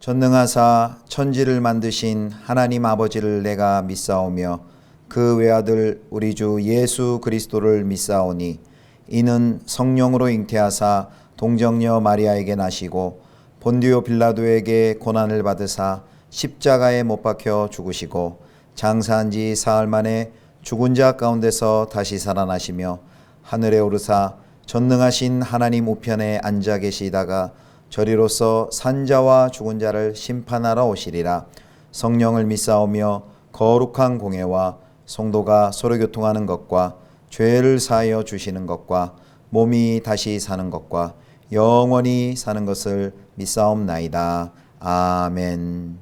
전능하사 천지를 만드신 하나님 아버지를 내가 믿사오며 그 외아들 우리 주 예수 그리스도를 믿사오니 이는 성령으로 잉태하사 동정녀 마리아에게 나시고 본디오 빌라도에게 고난을 받으사 십자가에 못 박혀 죽으시고 장사한 지 사흘 만에 죽은 자 가운데서 다시 살아나시며 하늘에 오르사 전능하신 하나님 우편에 앉아 계시다가 저리로서 산자와 죽은 자를 심판하러 오시리라. 성령을 믿사오며 거룩한 공회와 성도가 서로 교통하는 것과 죄를 사하여 주시는 것과 몸이 다시 사는 것과 영원히 사는 것을 믿사옵나이다. 아멘.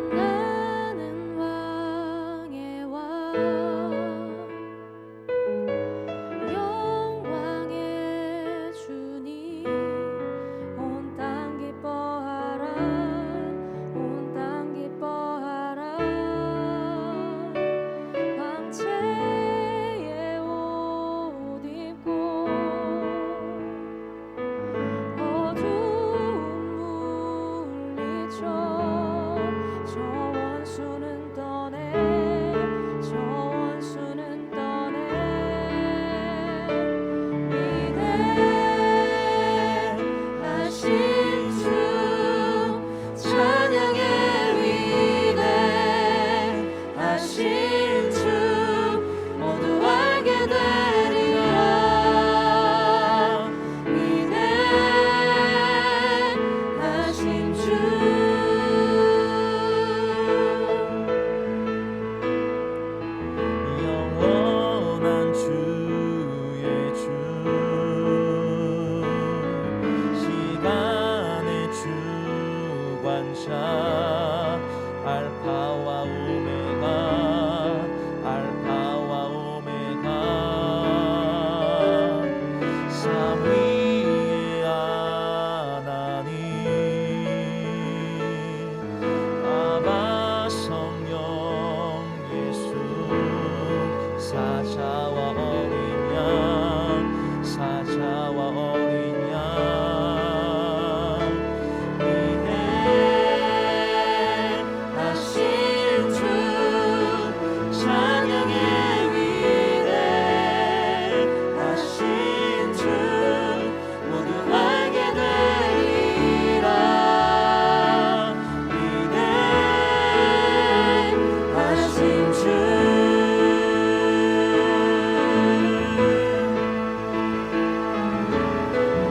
빛나는 왕의 왕 영광의 주님 온 땅 기뻐하라 온 땅 기뻐하라 광채의 옷 입고 어두운 물리쳐 저 원수는 떠내 저 원수는 떠내 위대하신 주 찬양의 위대하신 주 모두 알게 되리라 위대하신 주 영원한 주의 주 시간의 주관자 알파와 오메가 알파와 오메가 삼위의 하나님 아바 성령 예수 사자와 어린 양 사자와 어린 양 위대하신 주 찬양의 위대하신 주 모두 알게 되리라 위대하신 주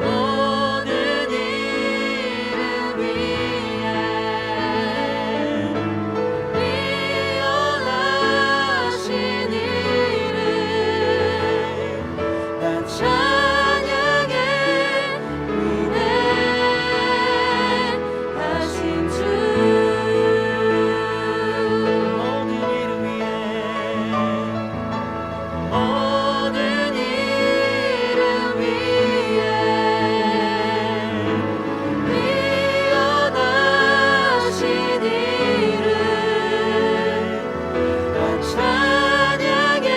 모든 일을 위해 뛰어나신 이름 난 찬양해 위대하신 주 모든 일을 위해 모든 일을 위해 뛰어나신 이름 난 찬양해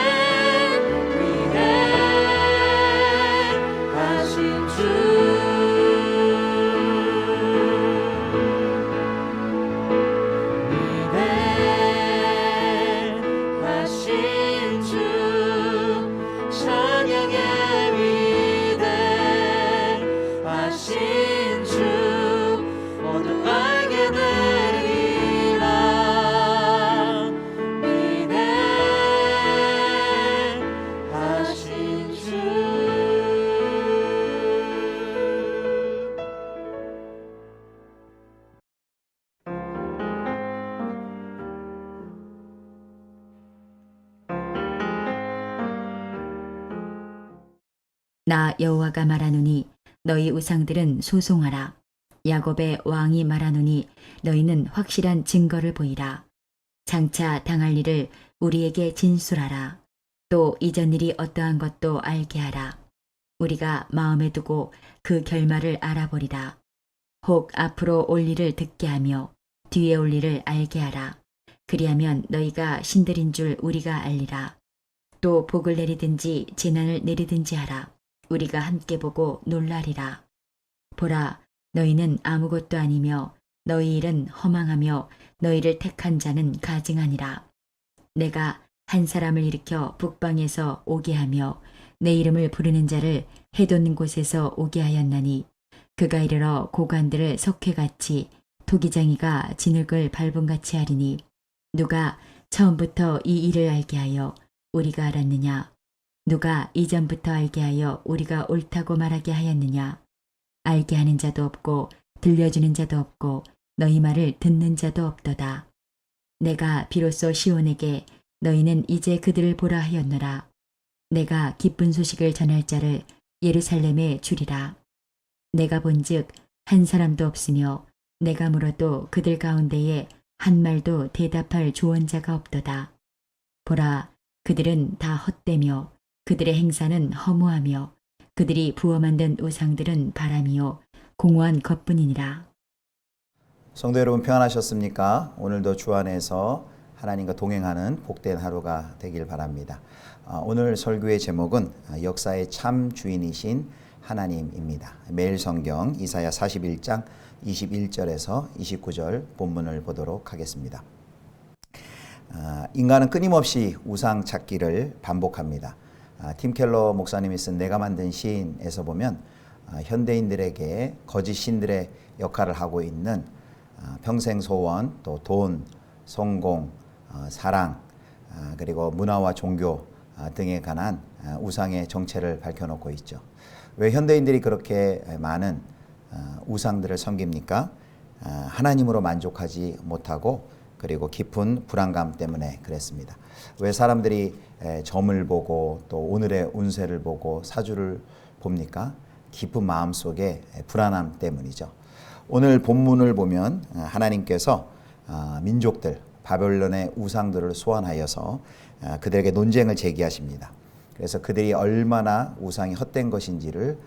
위대하신 주 위대하신 주 찬양의 위대하신 주 모두 알게 되리라 위대하신 주 나 여호와가 말하노니 너희 우상들은 소송하라. 야곱의 왕이 말하노니 너희는 확실한 증거를 보이라. 장차 당할 일을 우리에게 진술하라. 또 이전 일이 어떠한 것도 알게 하라. 우리가 마음에 두고 그 결말을 알아보리라. 혹 앞으로 올 일을 듣게 하며 뒤에 올 일을 알게 하라. 그리하면 너희가 신들인 줄 우리가 알리라. 또 복을 내리든지 재난을 내리든지 하라. 우리가 함께 보고 놀라리라. 보라, 너희는 아무것도 아니며 너희 일은 허망하며 너희를 택한 자는 가증하니라. 내가 한 사람을 일으켜 북방에서 오게 하며 내 이름을 부르는 자를 해돋는 곳에서 오게 하였나니 그가 이르러 고관들을 석회같이 토기장이가 진흙을 밟음같이 하리니 누가 처음부터 이 일을 알게 하여 우리가 알았느냐? 누가 이전부터 알게 하여 우리가 옳다고 말하게 하였느냐? 알게 하는 자도 없고 들려주는 자도 없고 너희 말을 듣는 자도 없도다. 내가 비로소 시온에게 너희는 이제 그들을 보라 하였노라. 내가 기쁜 소식을 전할 자를 예루살렘에 주리라. 내가 본즉 한 사람도 없으며 내가 물어도 그들 가운데에 한 말도 대답할 조언자가 없도다. 보라, 그들은 다 헛되며 그들의 행사는 허무하며 그들이 부어 만든 우상들은 바람이요 공허한 것뿐이니라. 성도 여러분 평안하셨습니까? 오늘도 주 안에서 하나님과 동행하는 복된 하루가 되길 바랍니다. 오늘 설교의 제목은 역사의 참 주인이신 하나님입니다. 매일 성경 이사야 41장 21절에서 29절 본문을 보도록 하겠습니다. 인간은 끊임없이 우상 찾기를 반복합니다. 팀 켈러 목사님이 쓴 내가 만든 시인에서 보면 현대인들에게 거짓 신들의 역할을 하고 있는 평생 소원, 또 돈, 성공, 사랑, 그리고 문화와 종교 등에 관한 우상의 정체를 밝혀놓고 있죠. 왜 현대인들이 그렇게 많은 우상들을 섬깁니까? 하나님으로 만족하지 못하고 그리고 깊은 불안감 때문에 그랬습니다. 왜 사람들이 점을 보고 또 오늘의 운세를 보고 사주를 봅니까? 깊은 마음 속에 불안함 때문이죠. 오늘 본문을 보면 하나님께서 민족들, 바벨론의 우상들을 소환하여서 그들에게 논쟁을 제기하십니다. 그래서 그들이 얼마나 우상이 헛된 것인지를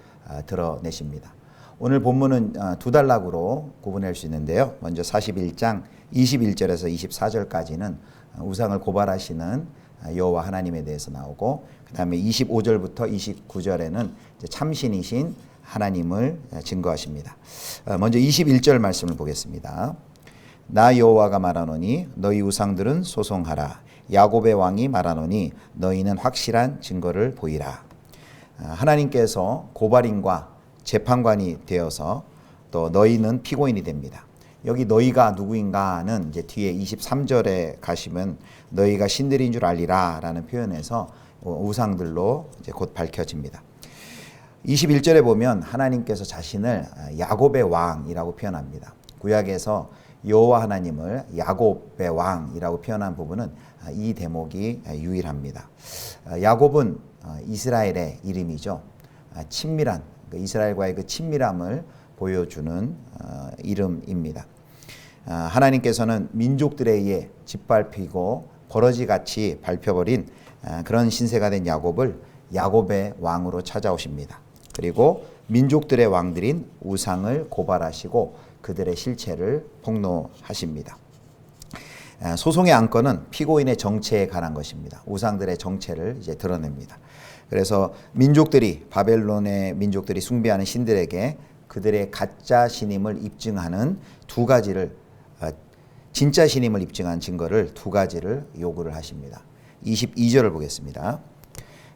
드러내십니다. 오늘 본문은 두 단락으로 구분할 수 있는데요. 먼저 41장 21절에서 24절까지는 우상을 고발하시는 여호와 하나님에 대해서 나오고, 그 다음에 25절부터 29절에는 참신이신 하나님을 증거하십니다. 먼저 21절 말씀을 보겠습니다. 나 여호와가 말하노니 너희 우상들은 소송하라. 야곱의 왕이 말하노니 너희는 확실한 증거를 보이라. 하나님께서 고발인과 재판관이 되어서 또 너희는 피고인이 됩니다. 여기 너희가 누구인가는 이제 뒤에 23절에 가시면 너희가 신들인 줄 알리라 라는 표현에서 우상들로 이제 곧 밝혀집니다. 21절에 보면 하나님께서 자신을 야곱의 왕이라고 표현합니다. 구약에서 여호와 하나님을 야곱의 왕이라고 표현한 부분은 이 대목이 유일합니다. 야곱은 이스라엘의 이름이죠. 친밀한 이스라엘과의 그 친밀함을 보여주는 이름입니다. 하나님께서는 민족들에 의해 짓밟히고 버러지같이 밟혀버린 그런 신세가 된 야곱을 야곱의 왕으로 찾아오십니다. 그리고 민족들의 왕들인 우상을 고발하시고 그들의 실체를 폭로하십니다. 소송의 안건은 피고인의 정체에 관한 것입니다. 우상들의 정체를 이제 드러냅니다. 그래서 민족들이 바벨론의 민족들이 숭배하는 신들에게 그들의 가짜 신임을 입증하는 두 가지를 진짜 신임을 입증한 증거를 두 가지를 요구를 하십니다. 22절을 보겠습니다.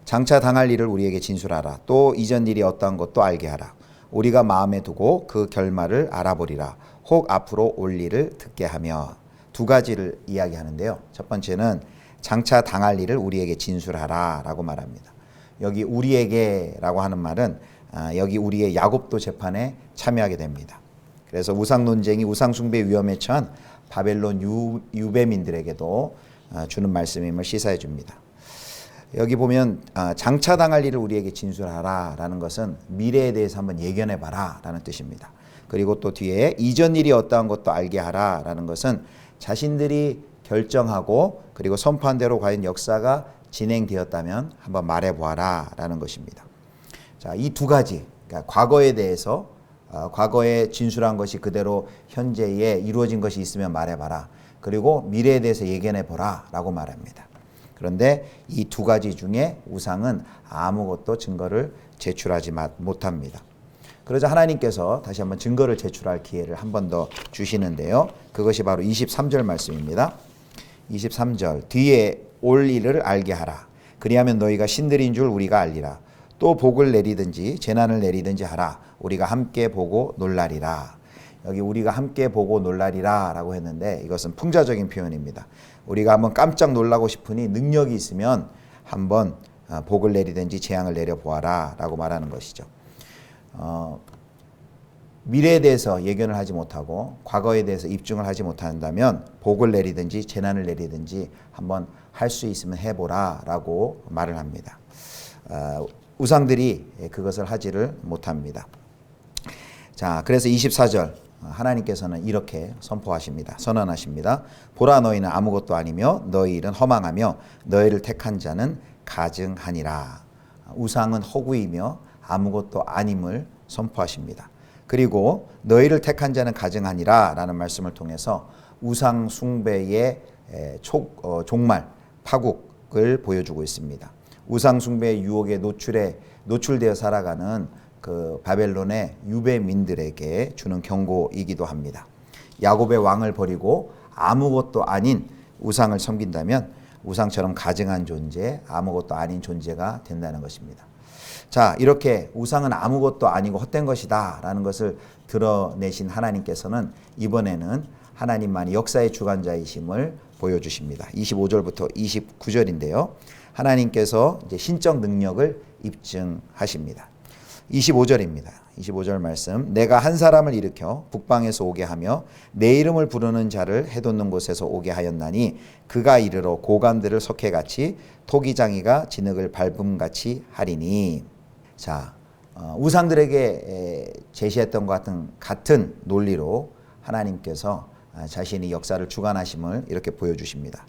장차 당할 일을 우리에게 진술하라. 또 이전 일이 어떠한 것도 알게 하라. 우리가 마음에 두고 그 결말을 알아보리라. 혹 앞으로 올 일을 듣게 하며. 두 가지를 이야기하는데요. 첫 번째는 장차 당할 일을 우리에게 진술하라 라고 말합니다. 여기 우리에게라고 하는 말은 여기 우리의 야곱도 재판에 참여하게 됩니다. 그래서 우상 논쟁이 우상 숭배 위험에 처한 바벨론 유배민들에게도 주는 말씀임을 시사해 줍니다. 여기 보면 장차 당할 일을 우리에게 진술하라 라는 것은 미래에 대해서 한번 예견해 봐라 라는 뜻입니다. 그리고 또 뒤에 이전 일이 어떠한 것도 알게 하라 라는 것은 자신들이 결정하고 그리고 선포한 대로 과연 역사가 진행되었다면 한번 말해 보아라 라는 것입니다. 자, 이 두 가지, 그러니까 과거에 대해서 과거에 진술한 것이 그대로 현재에 이루어진 것이 있으면 말해봐라. 그리고 미래에 대해서 예견해보라 라고 말합니다. 그런데 이 두 가지 중에 우상은 아무것도 증거를 제출하지 못합니다. 그러자 하나님께서 다시 한번 증거를 제출할 기회를 한 번 더 주시는데요. 그것이 바로 23절 말씀입니다. 23절 뒤에 올 일을 알게 하라. 그리하면 너희가 신들인 줄 우리가 알리라. 또 복을 내리든지 재난을 내리든지 하라. 우리가 함께 보고 놀라리라. 여기 우리가 함께 보고 놀라리라 라고 했는데 이것은 풍자적인 표현입니다. 우리가 한번 깜짝 놀라고 싶으니 능력이 있으면 한번 복을 내리든지 재앙을 내려보아라 라고 말하는 것이죠. 미래에 대해서 예견을 하지 못하고 과거에 대해서 입증을 하지 못한다면 복을 내리든지 재난을 내리든지 한번 할 수 있으면 해보라 라고 말을 합니다. 우상들이 그것을 하지를 못합니다. 자, 그래서 24절 하나님께서는 이렇게 선포하십니다. 선언하십니다. 보라 너희는 아무것도 아니며 너희 일은 허망하며 너희를 택한 자는 가증하니라. 우상은 허구이며 아무것도 아님을 선포하십니다. 그리고 너희를 택한 자는 가증하니라 라는 말씀을 통해서 우상 숭배의 종말, 파국을 보여주고 있습니다. 우상 숭배의 유혹에 노출되어 살아가는 그 바벨론의 유배민들에게 주는 경고이기도 합니다. 야곱의 왕을 버리고 아무것도 아닌 우상을 섬긴다면 우상처럼 가증한 존재, 아무것도 아닌 존재가 된다는 것입니다. 자, 이렇게 우상은 아무것도 아니고 헛된 것이다 라는 것을 드러내신 하나님께서는 이번에는 하나님만이 역사의 주관자이심을 보여주십니다. 25절부터 29절인데요. 하나님께서 이제 신적 능력을 입증하십니다. 25절입니다. 25절 말씀. 내가 한 사람을 일으켜 북방에서 오게 하며 내 이름을 부르는 자를 해돋는 곳에서 오게 하였나니 그가 이르러 고관들을 석회같이 토기장이가 진흙을 밟음같이 하리니. 자, 우상들에게 제시했던 것 같은 논리로 하나님께서 자신이 역사를 주관하심을 이렇게 보여주십니다.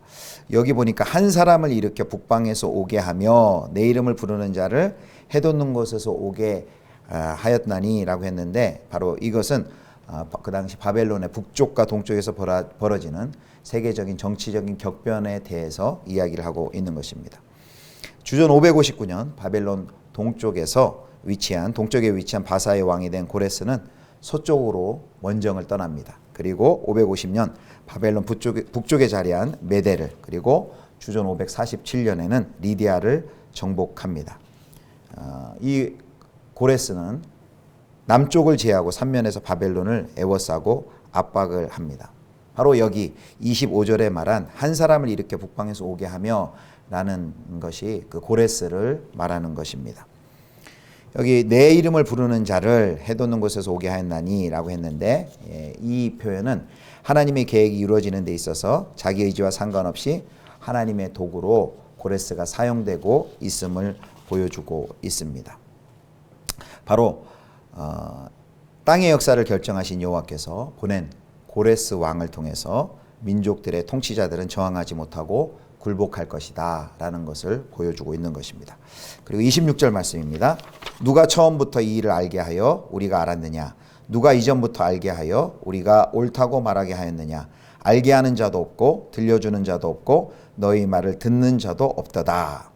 여기 보니까 한 사람을 일으켜 북방에서 오게 하며 내 이름을 부르는 자를 해돋는 곳에서 오게 하였나니 라고 했는데 바로 이것은 그 당시 바벨론의 북쪽과 동쪽에서 벌어지는 세계적인 정치적인 격변에 대해서 이야기를 하고 있는 것입니다. 주전 559년 바벨론 동쪽에 위치한 바사의 왕이 된 고레스는 서쪽으로 원정을 떠납니다. 그리고 550년 바벨론 북쪽에 자리한 메대를, 그리고 주전 547년에는 리디아를 정복합니다. 이 고레스는 남쪽을 제하고 삼면에서 바벨론을 애워싸고 압박을 합니다. 바로 여기 25절에 말한 한 사람을 일으켜 북방에서 오게 하며 라는 것이 그 고레스를 말하는 것입니다. 여기 내 이름을 부르는 자를 해돋는 곳에서 오게 하였나니 라고 했는데 이 표현은 하나님의 계획이 이루어지는 데 있어서 자기 의지와 상관없이 하나님의 도구로 고레스가 사용되고 있음을 보여주고 있습니다. 바로 땅의 역사를 결정하신 여호와께서 보낸 고레스 왕을 통해서 민족들의 통치자들은 저항하지 못하고 굴복할 것이다 라는 것을 보여주고 있는 것입니다. 그리고 26절 말씀입니다. 누가 처음부터 이 일을 알게 하여 우리가 알았느냐? 누가 이전부터 알게 하여 우리가 옳다고 말하게 하였느냐? 알게 하는 자도 없고 들려주는 자도 없고 너희 말을 듣는 자도 없도다.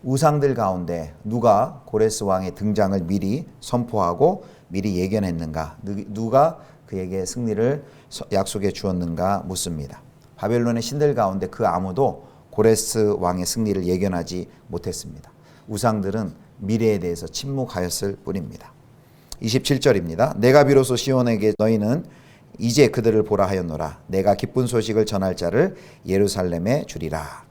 우상들 가운데 누가 고레스 왕의 등장을 미리 선포하고 미리 예견했는가? 누가 그에게 승리를 약속해 주었는가 묻습니다. 바벨론의 신들 가운데 그 아무도 고레스 왕의 승리를 예견하지 못했습니다. 우상들은 미래에 대해서 침묵하였을 뿐입니다. 27절입니다. 내가 비로소 시온에게 너희는 이제 그들을 보라 하였노라. 내가 기쁜 소식을 전할 자를 예루살렘에 주리라.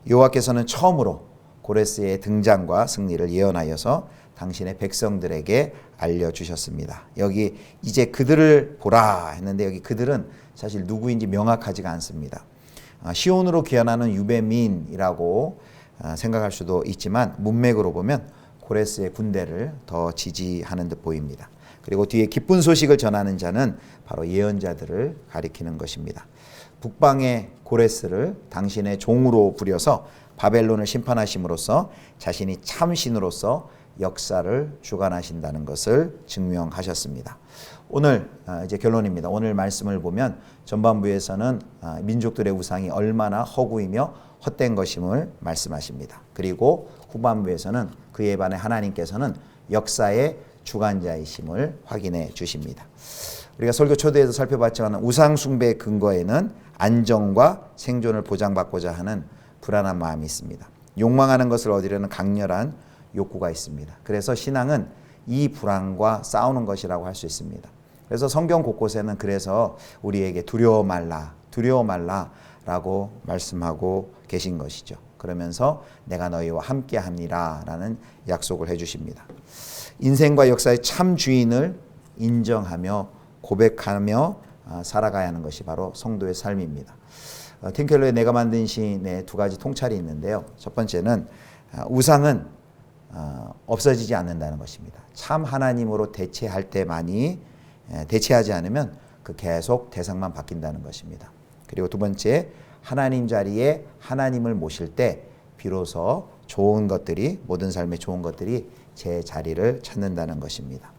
여호와께서는 처음으로 고레스의 등장과 승리를 예언하여서 당신의 백성들에게 알려주셨습니다. 여기 이제 그들을 보라 했는데 여기 그들은 사실 누구인지 명확하지가 않습니다. 시온으로 귀환하는 유배민이라고 생각할 수도 있지만 문맥으로 보면 고레스의 군대를 더 지지하는 듯 보입니다. 그리고 뒤에 기쁜 소식을 전하는 자는 바로 예언자들을 가리키는 것입니다. 북방의 고레스를 당신의 종으로 부려서 바벨론을 심판하심으로써 자신이 참신으로서 역사를 주관하신다는 것을 증명하셨습니다. 오늘 이제 결론입니다. 오늘 말씀을 보면 전반부에서는 민족들의 우상이 얼마나 허구이며 헛된 것임을 말씀하십니다. 그리고 후반부에서는 그에 반해 하나님께서는 역사의 주관자이심을 확인해 주십니다. 우리가 설교 초대에서 살펴봤지만 우상 숭배의 근거에는 안정과 생존을 보장받고자 하는 불안한 마음이 있습니다. 욕망하는 것을 얻으려는 강렬한 욕구가 있습니다. 그래서 신앙은 이 불안과 싸우는 것이라고 할 수 있습니다. 그래서 성경 곳곳에는 그래서 우리에게 두려워 말라라고 말씀하고 계신 것이죠. 그러면서 내가 너희와 함께 합니다 라는 약속을 해주십니다. 인생과 역사의 참 주인을 인정하며 고백하며 살아가야 하는 것이 바로 성도의 삶입니다. 팀켈러의 내가 만든 시인의 두 가지 통찰이 있는데요. 첫 번째는 우상은 없어지지 않는다는 것입니다. 참 하나님으로 대체할 때만이 대체하지 않으면 그 계속 대상만 바뀐다는 것입니다. 그리고 두 번째, 하나님 자리에 하나님을 모실 때 비로소 좋은 것들이, 모든 삶의 좋은 것들이 제 자리를 찾는다는 것입니다.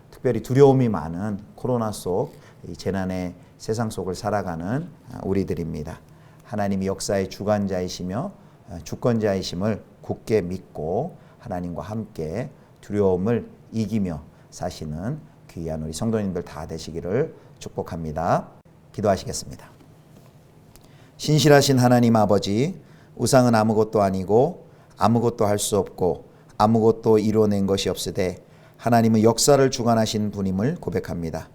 특별히 두려움이 많은 코로나 속 이 재난의 세상 속을 살아가는 우리들입니다. 하나님이 역사의 주관자이시며 주권자이심을 굳게 믿고 하나님과 함께 두려움을 이기며 사시는 귀한 우리 성도님들 다 되시기를 축복합니다. 기도하시겠습니다. 신실하신 하나님 아버지, 우상은 아무것도 아니고 아무것도 할 수 없고 아무것도 이루어낸 것이 없으되 하나님은 역사를 주관하신 분임을 고백합니다.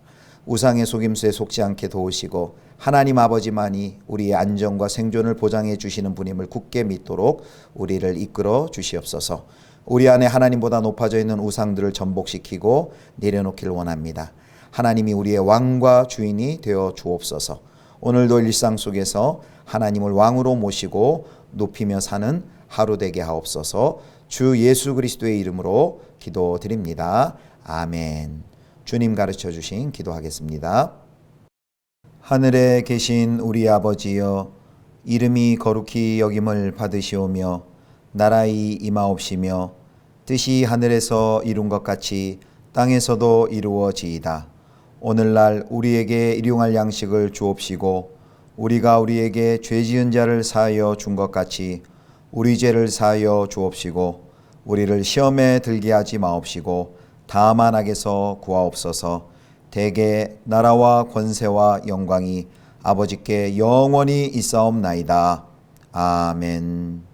우상의 속임수에 속지 않게 도우시고 하나님 아버지만이 우리의 안정과 생존을 보장해 주시는 분임을 굳게 믿도록 우리를 이끌어 주시옵소서. 우리 안에 하나님보다 높아져 있는 우상들을 전복시키고 내려놓기를 원합니다. 하나님이 우리의 왕과 주인이 되어 주옵소서. 오늘도 일상 속에서 하나님을 왕으로 모시고 높이며 사는 하루 되게 하옵소서. 주 예수 그리스도의 이름으로 기도드립니다. 아멘. 주님 가르쳐 주신 기도하겠습니다. 하늘에 계신 우리 아버지여, 이름이 거룩히 여김을 받으시오며 나라의 임하옵시며 뜻이 하늘에서 이룬 것 같이 땅에서도 이루어지이다. 오늘날 우리에게 일용할 양식을 주옵시고 우리가 우리에게 죄 지은 자를 사하여 준 것 같이 우리 죄를 사하여 주옵시고 우리를 시험에 들게 하지 마옵시고 다만 악에서 구하옵소서. 대개 나라와 권세와 영광이 아버지께 영원히 있사옵나이다. 아멘.